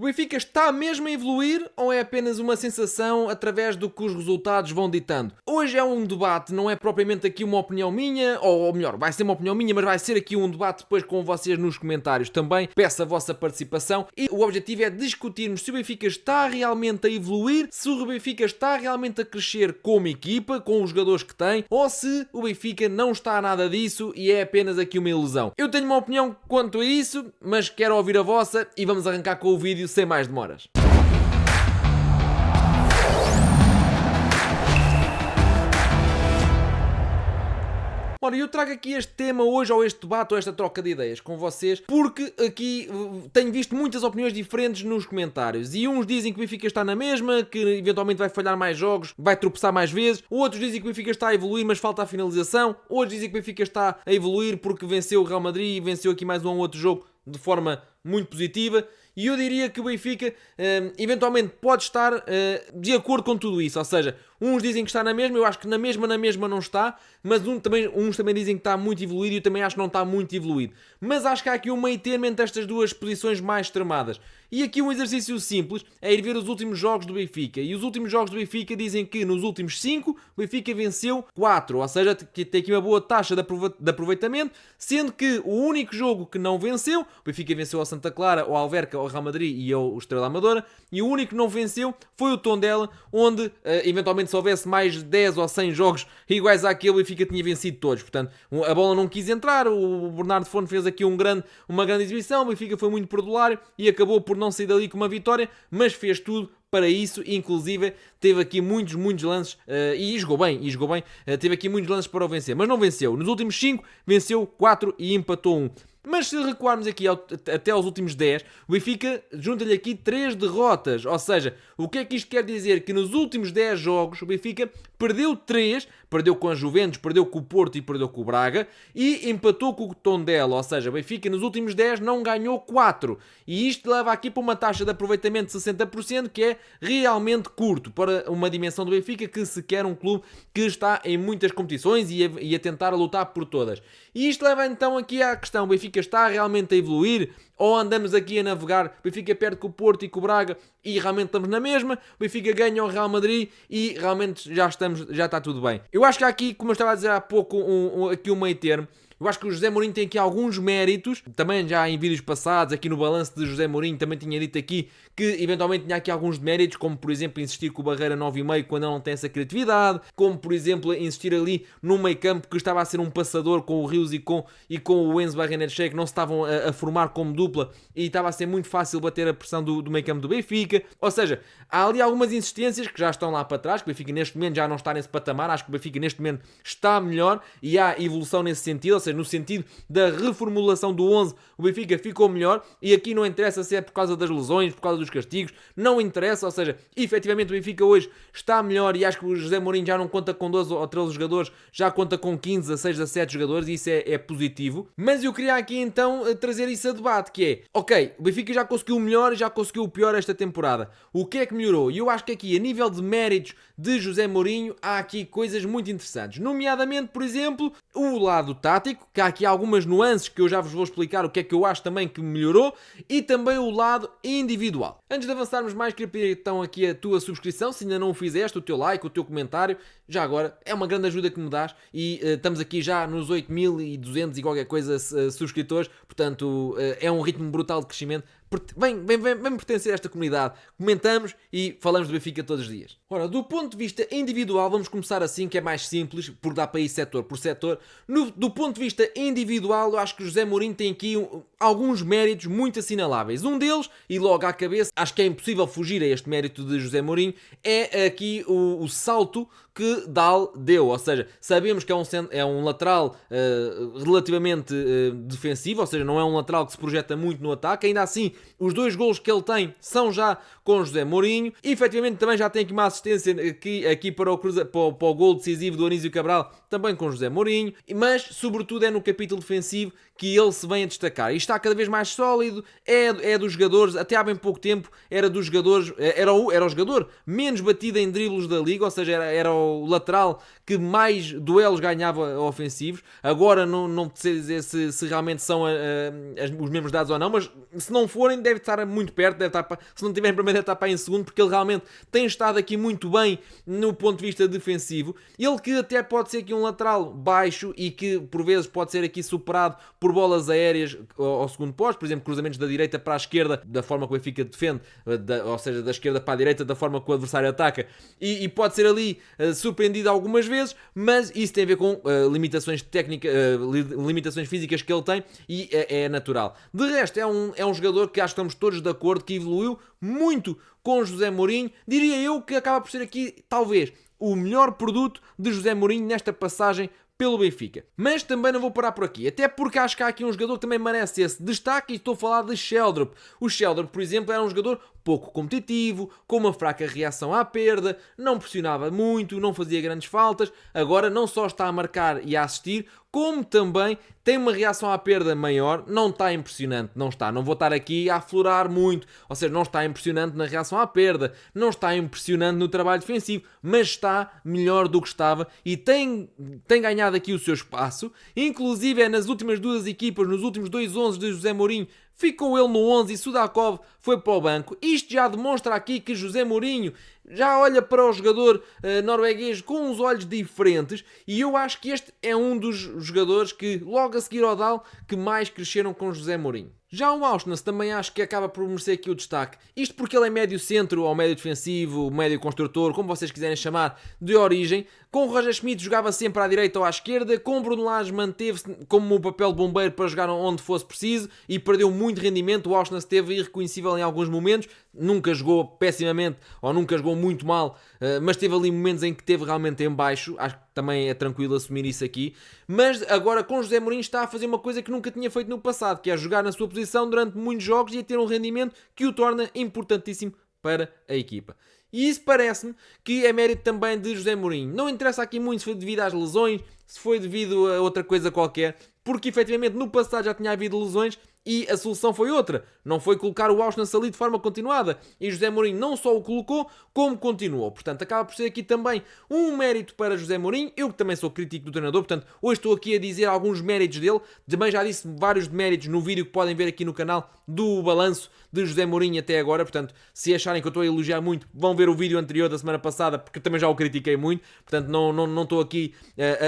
O Benfica está mesmo a evoluir ou é apenas uma sensação através do que os resultados vão ditando? Hoje é um debate, não é propriamente aqui uma opinião minha, ou melhor, vai ser uma opinião minha, mas vai ser aqui um debate depois com vocês nos comentários também. Peço a vossa participação e o objetivo é discutirmos se o Benfica está realmente a evoluir, se o Benfica está realmente a crescer como equipa, com os jogadores que tem, ou se o Benfica não está a nada disso e é apenas aqui uma ilusão. Eu tenho uma opinião quanto a isso, mas quero ouvir a vossa e vamos arrancar com o vídeo sem mais demoras. Ora, eu trago aqui este tema hoje, ou este debate, ou esta troca de ideias com vocês, porque aqui tenho visto muitas opiniões diferentes nos comentários. E uns dizem que o Benfica está na mesma, que eventualmente vai falhar mais jogos, vai tropeçar mais vezes. Outros dizem que o Benfica está a evoluir, mas falta a finalização. Outros dizem que o Benfica está a evoluir porque venceu o Real Madrid e venceu aqui mais um ou outro jogo de forma muito positiva. E eu diria que o Benfica eventualmente pode estar de acordo com tudo isso. Ou seja, uns dizem que está na mesma, eu acho que na mesma não está, mas uns também dizem que está muito evoluído e eu também acho que não está muito evoluído. Mas acho que há aqui um meio termo entre estas duas posições mais extremadas. E aqui um exercício simples é ir ver os últimos jogos do Benfica. E os últimos jogos do Benfica dizem que nos últimos 5 o Benfica venceu 4. Ou seja, tem aqui uma boa taxa de aproveitamento, sendo que o único jogo que não venceu, o Benfica venceu ao Santa Clara, ao Alverca, ao Real Madrid e ao Estrela Amadora, e o único que não venceu foi o Tondela, onde eventualmente se houvesse mais 10 ou 100 jogos iguais àquele, o Benfica tinha vencido todos. Portanto, a bola não quis entrar, o Bernardo Fonte fez aqui uma grande exibição, o Benfica foi muito perdulário e acabou por não sair dali com uma vitória, mas fez tudo para isso, inclusive teve aqui muitos lances e jogou bem, teve aqui muitos lances para o vencer, mas não venceu. Nos últimos 5 venceu 4 e empatou 1. Mas se recuarmos aqui até aos últimos 10, o Benfica junta-lhe aqui 3 derrotas. Ou seja, o que é que isto quer dizer? Que nos últimos 10 jogos o Benfica perdeu 3, perdeu com a Juventus, perdeu com o Porto e perdeu com o Braga, e empatou com o Tondela. Ou seja, o Benfica nos últimos 10 não ganhou 4. E isto leva aqui para uma taxa de aproveitamento de 60%, que é realmente curto para uma dimensão do Benfica, que se quer um clube que está em muitas competições e a tentar lutar por todas. E isto leva então aqui à questão: o Benfica está realmente a evoluir? Ou andamos aqui a navegar? O Benfica perde com o Porto e com o Braga e realmente estamos na mesma. O Benfica ganha o Real Madrid e realmente já está tudo bem. Eu acho que há aqui, como eu estava a dizer há pouco, aqui um meio termo. Eu acho que o José Mourinho tem aqui alguns méritos, também já em vídeos passados, aqui no balanço de José Mourinho, também tinha dito aqui que eventualmente tinha aqui alguns méritos, como por exemplo insistir com o Barreira 9,5 quando ele não tem essa criatividade, como por exemplo insistir ali no meio campo que estava a ser um passador com o Rios e com o Enzo Barrenetxea, que não se estavam a formar como dupla e estava a ser muito fácil bater a pressão do meio campo do Benfica. Ou seja, há ali algumas insistências que já estão lá para trás, que o Benfica neste momento já não está nesse patamar. Acho que o Benfica neste momento está melhor e há evolução nesse sentido, ou seja, no sentido da reformulação do 11, o Benfica ficou melhor, e aqui não interessa se é por causa das lesões, por causa dos castigos, não interessa, ou seja, efetivamente o Benfica hoje está melhor, e acho que o José Mourinho já não conta com 12 ou 13 jogadores, já conta com 15, 16, 17 jogadores, e isso é positivo. Mas eu queria aqui então trazer isso a debate, que é, ok, o Benfica já conseguiu o melhor e já conseguiu o pior esta temporada. O que é que melhorou? E eu acho que aqui, a nível de méritos de José Mourinho, há aqui coisas muito interessantes, nomeadamente, por exemplo, o lado tático, que há aqui algumas nuances que eu já vos vou explicar o que é que eu acho também que melhorou, e também o lado individual. Antes de avançarmos mais, queria pedir então aqui a tua subscrição, se ainda não o fizeste, o teu like, o teu comentário, já agora, é uma grande ajuda que me dás, e estamos aqui já nos 8.200 e qualquer coisa subscritores, portanto é um ritmo brutal de crescimento. Vem pertencer a esta comunidade. Comentamos e falamos do Benfica todos os dias. Ora, do ponto de vista individual, vamos começar assim, que é mais simples, porque dá para ir setor por setor. Do ponto de vista individual, eu acho que o José Mourinho tem aqui alguns méritos muito assinaláveis. Um deles, e logo à cabeça, acho que é impossível fugir a este mérito de José Mourinho, é aqui o salto que Dal deu. Ou seja, sabemos que é um lateral relativamente defensivo, ou seja, não é um lateral que se projeta muito no ataque. Ainda assim, os 2 golos que ele tem são já com José Mourinho. E efetivamente também já tem aqui uma assistência aqui para o gol decisivo do Anísio Cabral, também com José Mourinho. Mas sobretudo é no capítulo defensivo que ele se vem a destacar. E está cada vez mais sólido, é dos jogadores, até há bem pouco tempo, era dos jogadores, era o jogador menos batido em dribles da liga, ou seja, era o lateral que mais duelos ganhava ofensivos. Agora não sei dizer se realmente são os mesmos dados ou não, mas se não forem, deve estar muito perto, se não tiver em primeiro, deve estar para em segundo, porque ele realmente tem estado aqui muito bem no ponto de vista defensivo. Ele que até pode ser aqui um lateral baixo e que por vezes pode ser aqui superado por bolas aéreas ao segundo posto, por exemplo, cruzamentos da direita para a esquerda, da forma que o Benfica defende, ou seja, da esquerda para a direita, da forma que o adversário ataca, e pode ser ali surpreendido algumas vezes, mas isso tem a ver com limitações técnicas, limitações físicas que ele tem, e é natural. De resto, é um jogador que acho que estamos todos de acordo, que evoluiu muito com José Mourinho. Diria eu que acaba por ser aqui, talvez, o melhor produto de José Mourinho nesta passagem pelo Benfica. Mas também não vou parar por aqui, até porque acho que há aqui um jogador que também merece esse destaque, e estou a falar de Sheldrop. O Sheldrop, por exemplo, era um jogador pouco competitivo, com uma fraca reação à perda, não pressionava muito, não fazia grandes faltas. Agora não só está a marcar e a assistir, como também tem uma reação à perda maior. Não está impressionante, não vou estar aqui a aflorar muito, ou seja, não está impressionante na reação à perda, não está impressionante no trabalho defensivo, mas está melhor do que estava e tem ganhado aqui o seu espaço. Inclusive nas últimas duas equipas, nos últimos 2 11 de José Mourinho, ficou ele no 11 e Sudakov foi para o banco. Isto já demonstra aqui que José Mourinho já olha para o jogador norueguês com uns olhos diferentes, e eu acho que este é um dos jogadores que, logo a seguir ao Dal, que mais cresceram com José Mourinho. Já o Auschwitz também acho que acaba por merecer aqui o destaque. Isto porque ele é médio centro, ou médio defensivo, médio construtor, como vocês quiserem chamar, de origem. Com o Roger Schmidt jogava sempre à direita ou à esquerda. Com o Bruno Lage manteve-se como o papel de bombeiro para jogar onde fosse preciso e perdeu muito rendimento. O Auschwitz esteve irreconhecível em alguns momentos. Nunca jogou pessimamente ou nunca jogou muito mal, mas teve ali momentos em que teve realmente em baixo. Acho que também é tranquilo assumir isso aqui. Mas agora com José Mourinho está a fazer uma coisa que nunca tinha feito no passado, que é jogar na sua posição durante muitos jogos e a ter um rendimento que o torna importantíssimo para a equipa. E isso parece-me que é mérito também de José Mourinho. Não interessa aqui muito se foi devido às lesões, se foi devido a outra coisa qualquer, porque efetivamente no passado já tinha havido lesões e a solução foi outra. Não foi colocar o Auschwitz ali de forma continuada. E José Mourinho não só o colocou, como continuou. Portanto, acaba por ser aqui também um mérito para José Mourinho. Eu que também sou crítico do treinador, portanto, hoje estou aqui a dizer alguns méritos dele. Também já disse vários méritos no vídeo que podem ver aqui no canal do balanço de José Mourinho até agora. Portanto, se acharem que eu estou a elogiar muito, vão ver o vídeo anterior da semana passada, porque também já o critiquei muito. Portanto, não estou aqui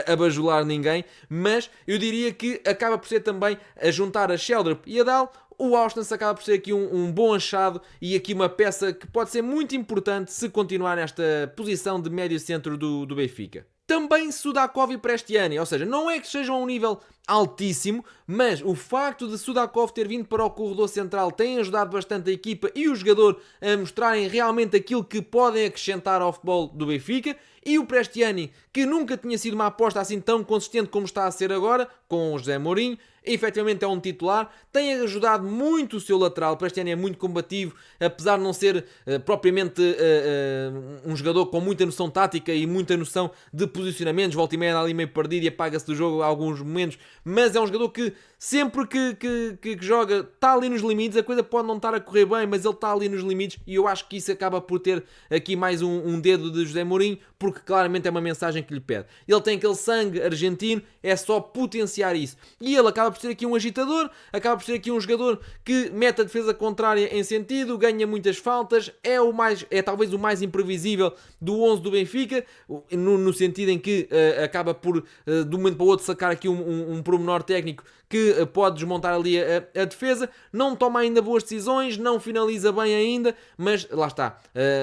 a bajular ninguém. Mas eu diria que acaba por ser também a juntar a Sheldrop e a Dal. O Auschwitz acaba por ser aqui um bom achado e aqui uma peça que pode ser muito importante se continuar nesta posição de médio centro do Benfica. Também Sudakov e Prestiani, ou seja, não é que sejam a um nível altíssimo, mas o facto de Sudakov ter vindo para o corredor central tem ajudado bastante a equipa e o jogador a mostrarem realmente aquilo que podem acrescentar ao futebol do Benfica. E o Prestiani, que nunca tinha sido uma aposta assim tão consistente como está a ser agora, com o José Mourinho, efetivamente é um titular, tem ajudado muito o seu lateral. O Prestiani é muito combativo, apesar de não ser propriamente um jogador com muita noção tática e muita noção de posicionamentos, volta e meia ali meio perdido e apaga-se do jogo a alguns momentos, mas é um jogador que sempre que joga está ali nos limites. A coisa pode não estar a correr bem, mas ele está ali nos limites, e eu acho que isso acaba por ter aqui mais um dedo de José Mourinho, porque claramente é uma mensagem que lhe pede. Ele tem aquele sangue argentino, é só potenciar isso. E ele acaba por ser aqui um agitador, acaba por ser aqui um jogador que mete a defesa contrária em sentido, ganha muitas faltas, é talvez o mais imprevisível do 11 do Benfica, no sentido em que acaba por, de um momento para o outro, sacar aqui um pormenor técnico que pode desmontar ali a defesa. Não toma ainda boas decisões, não finaliza bem ainda, mas lá está,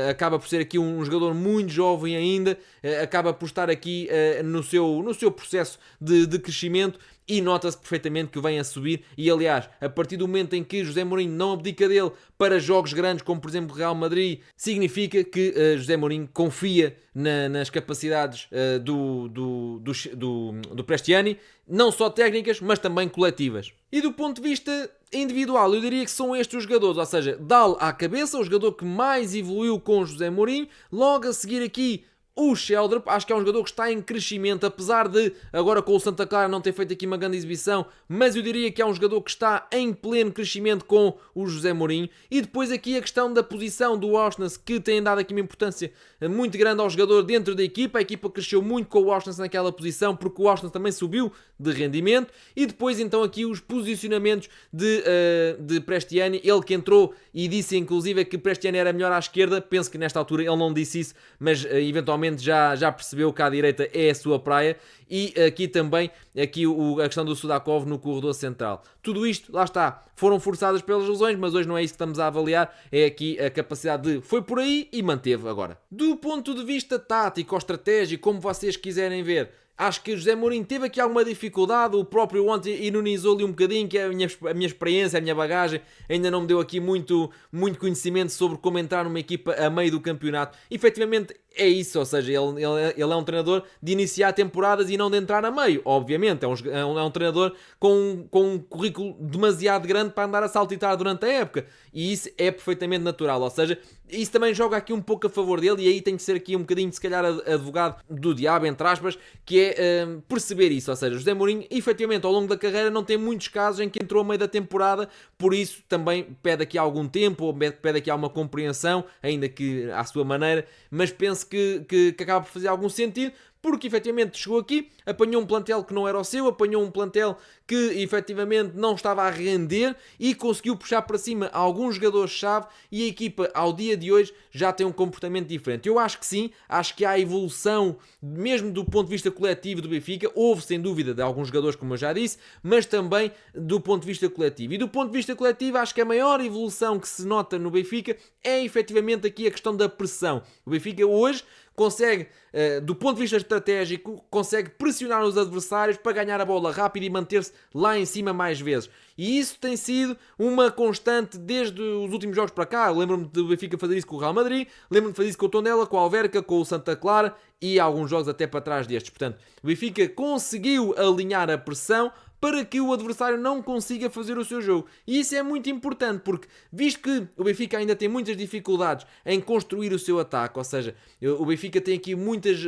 acaba por ser aqui um jogador muito jovem ainda, acaba por estar aqui no seu processo de crescimento, e nota-se perfeitamente que vem a subir. E aliás, a partir do momento em que José Mourinho não abdica dele para jogos grandes, como por exemplo Real Madrid, significa que José Mourinho confia nas capacidades do Prestiani, não só técnicas, mas também coletivas. E do ponto de vista individual, eu diria que são estes os jogadores, ou seja, Dal à cabeça, o jogador que mais evoluiu com José Mourinho. Logo a seguir aqui o Sheldrop. Acho que é um jogador que está em crescimento, apesar de agora com o Santa Clara não ter feito aqui uma grande exibição, mas eu diria que é um jogador que está em pleno crescimento com o José Mourinho. E depois aqui a questão da posição do Auschwitz, que tem dado aqui uma importância muito grande ao jogador dentro da equipa. A equipa cresceu muito com o Auschwitz naquela posição, porque o Auschwitz também subiu de rendimento. E depois então aqui os posicionamentos de Prestiani, ele que entrou e disse inclusive que Prestiani era melhor à esquerda. Penso que nesta altura ele não disse isso, mas eventualmente já percebeu que a direita é a sua praia. E aqui também a questão do Sudakov no corredor central. Tudo isto, lá está, foram forçadas pelas lesões, mas hoje não é isso que estamos a avaliar, é aqui a capacidade de foi por aí e manteve agora. Do ponto de vista tático ou estratégico, como vocês quiserem ver, acho que José Mourinho teve aqui alguma dificuldade, o próprio ontem ironizou-lhe um bocadinho, que é a minha experiência, a minha bagagem, ainda não me deu aqui muito conhecimento sobre como entrar numa equipa a meio do campeonato. Efetivamente é isso, ou seja, ele é um treinador de iniciar temporadas e não de entrar a meio, obviamente, é um treinador com um currículo demasiado grande para andar a saltitar durante a época, e isso é perfeitamente natural, ou seja, isso também joga aqui um pouco a favor dele, e aí tem que ser aqui um bocadinho, se calhar, advogado do diabo, entre aspas, que é perceber isso, ou seja, José Mourinho, efetivamente, ao longo da carreira não tem muitos casos em que entrou a meio da temporada, por isso também pede aqui algum tempo, ou pede aqui alguma compreensão, ainda que à sua maneira, mas penso que acaba por fazer algum sentido, porque efetivamente chegou aqui, apanhou um plantel que não era o seu, apanhou um plantel que efetivamente não estava a render e conseguiu puxar para cima alguns jogadores-chave, e a equipa ao dia de hoje já tem um comportamento diferente. Eu acho que sim, acho que há evolução mesmo do ponto de vista coletivo do Benfica, houve sem dúvida de alguns jogadores, como eu já disse, mas também do ponto de vista coletivo. E do ponto de vista coletivo acho que a maior evolução que se nota no Benfica é efetivamente aqui a questão da pressão. O Benfica hoje consegue, do ponto de vista estratégico, consegue pressionar os adversários para ganhar a bola rápido e manter-se lá em cima mais vezes. E isso tem sido uma constante desde os últimos jogos para cá. Eu lembro-me do Benfica fazer isso com o Real Madrid, lembro-me de fazer isso com o Tondela, com o Alverca, com o Santa Clara e alguns jogos até para trás destes. Portanto, o Benfica conseguiu alinhar a pressão para que o adversário não consiga fazer o seu jogo. E isso é muito importante, porque visto que o Benfica ainda tem muitas dificuldades em construir o seu ataque, ou seja, o Benfica tem aqui muitas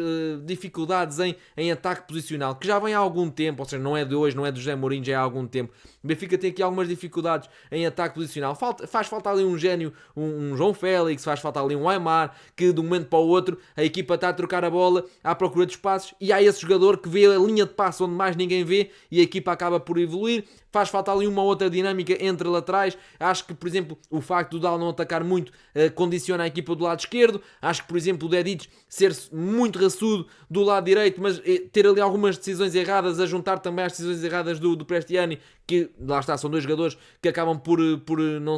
dificuldades em ataque posicional, que já vem há algum tempo, ou seja, não é de hoje, não é do José Mourinho, já há algum tempo. O Benfica tem aqui algumas dificuldades em ataque posicional. Faz falta ali um gênio, um João Félix, faz falta ali um Aimar, que de um momento para o outro a equipa está a trocar a bola à procura de espaços, e há esse jogador que vê a linha de passe onde mais ninguém vê e a equipa acaba por evoluir. Faz falta ali uma outra dinâmica entre laterais. Acho que, por exemplo, o facto do Dal não atacar muito condiciona a equipa do lado esquerdo. Acho que, por exemplo, o Dedic ser muito raçudo do lado direito, mas ter ali algumas decisões erradas, a juntar também as decisões erradas do Prestiani, que lá está, são dois jogadores que acabam por não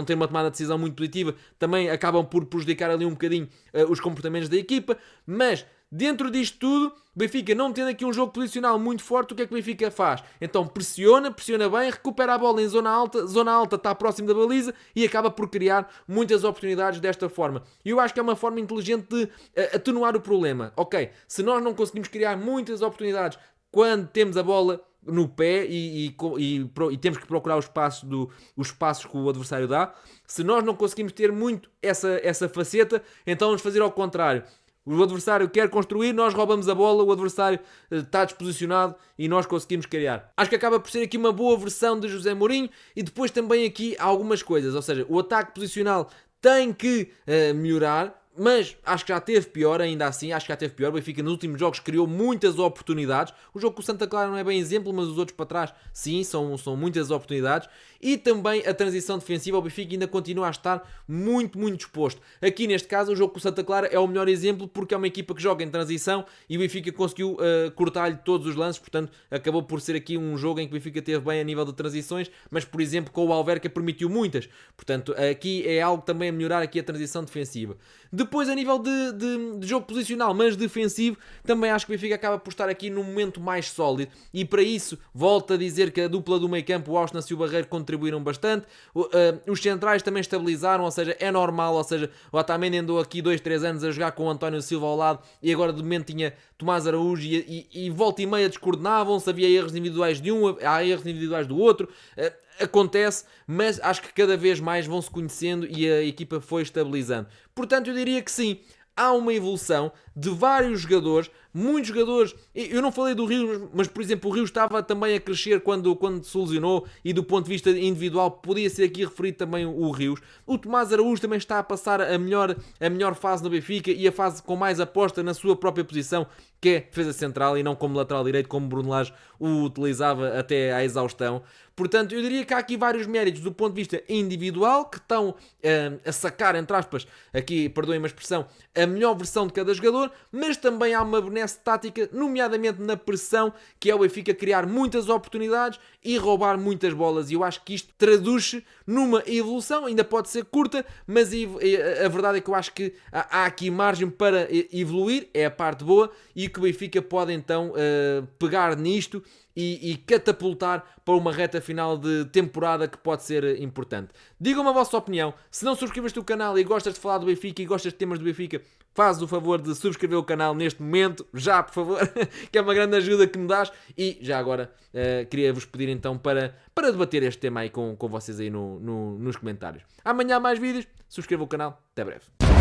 ter uma tomada de decisão muito positiva, também acabam por prejudicar ali um bocadinho os comportamentos da equipa. Mas dentro disto tudo, o Benfica não tendo aqui um jogo posicional muito forte, o que é que o Benfica faz? Então pressiona bem, recupera a bola em zona alta está próximo da baliza e acaba por criar muitas oportunidades desta forma. E eu acho que é uma forma inteligente de atenuar o problema. Ok, se nós não conseguimos criar muitas oportunidades quando temos a bola no pé e temos que procurar os espaços que o adversário dá, se nós não conseguimos ter muito essa faceta, então vamos fazer ao contrário. O adversário quer construir, nós roubamos a bola, o adversário está desposicionado e nós conseguimos criar. Acho que acaba por ser aqui uma boa versão de José Mourinho, e depois também aqui há algumas coisas, ou seja, o ataque posicional tem que melhorar, mas acho que já teve pior, ainda assim, acho que já teve pior. O Benfica nos últimos jogos criou muitas oportunidades. O jogo com o Santa Clara não é bem exemplo, mas os outros para trás, sim, são muitas oportunidades. E também a transição defensiva, o Benfica ainda continua a estar muito disposto. Aqui neste caso, o jogo com o Santa Clara é o melhor exemplo, porque é uma equipa que joga em transição e o Benfica conseguiu cortar-lhe todos os lances, portanto, acabou por ser aqui um jogo em que o Benfica teve bem a nível de transições, mas, por exemplo, com o Alverca permitiu muitas. Portanto, aqui é algo também a melhorar aqui a transição defensiva. Depois, a nível de jogo posicional, mas defensivo, também acho que o Benfica acaba por estar aqui num momento mais sólido, e para isso, volto a dizer que a dupla do meio campo, o Auschwitz e o Barreiro, contribuíram bastante. Os centrais também estabilizaram, ou seja, é normal, ou seja, o Otamendi andou aqui 2-3 anos a jogar com o António Silva ao lado, e agora de momento tinha Tomás Araújo, e volta e meia descoordenavam-se, havia erros individuais de um, há erros individuais do outro. Acontece, mas acho que cada vez mais vão se conhecendo e a equipa foi estabilizando. Portanto, eu diria que sim, há uma evolução de vários jogadores, muitos jogadores. Eu não falei do Rios, mas por exemplo o Rios estava também a crescer quando se lesionou, e do ponto de vista individual podia ser aqui referido também o Rios. O Tomás Araújo também está a passar a melhor fase no Benfica, e a fase com mais aposta na sua própria posição, que é defesa central, e não como lateral direito, como Bruno Lage o utilizava até à exaustão. Portanto, eu diria que há aqui vários méritos do ponto de vista individual que estão a sacar, entre aspas, aqui, perdoem-me a expressão, a melhor versão de cada jogador, mas também há uma benesse tática, nomeadamente na pressão, que é o Benfica criar muitas oportunidades e roubar muitas bolas. E eu acho que isto traduz-se numa evolução, ainda pode ser curta, mas a verdade é que eu acho que há aqui margem para evoluir, é a parte boa, e que o Benfica pode então pegar nisto e catapultar para uma reta final de temporada que pode ser importante. Digam-me a vossa opinião. Se não subscreveste o canal e gostas de falar do Benfica e gostas de temas do Benfica, faz o favor de subscrever o canal neste momento, já por favor, que é uma grande ajuda que me dás. E já agora queria-vos pedir então para debater este tema aí com vocês aí nos comentários. Amanhã há mais vídeos, subscrevam o canal, até breve.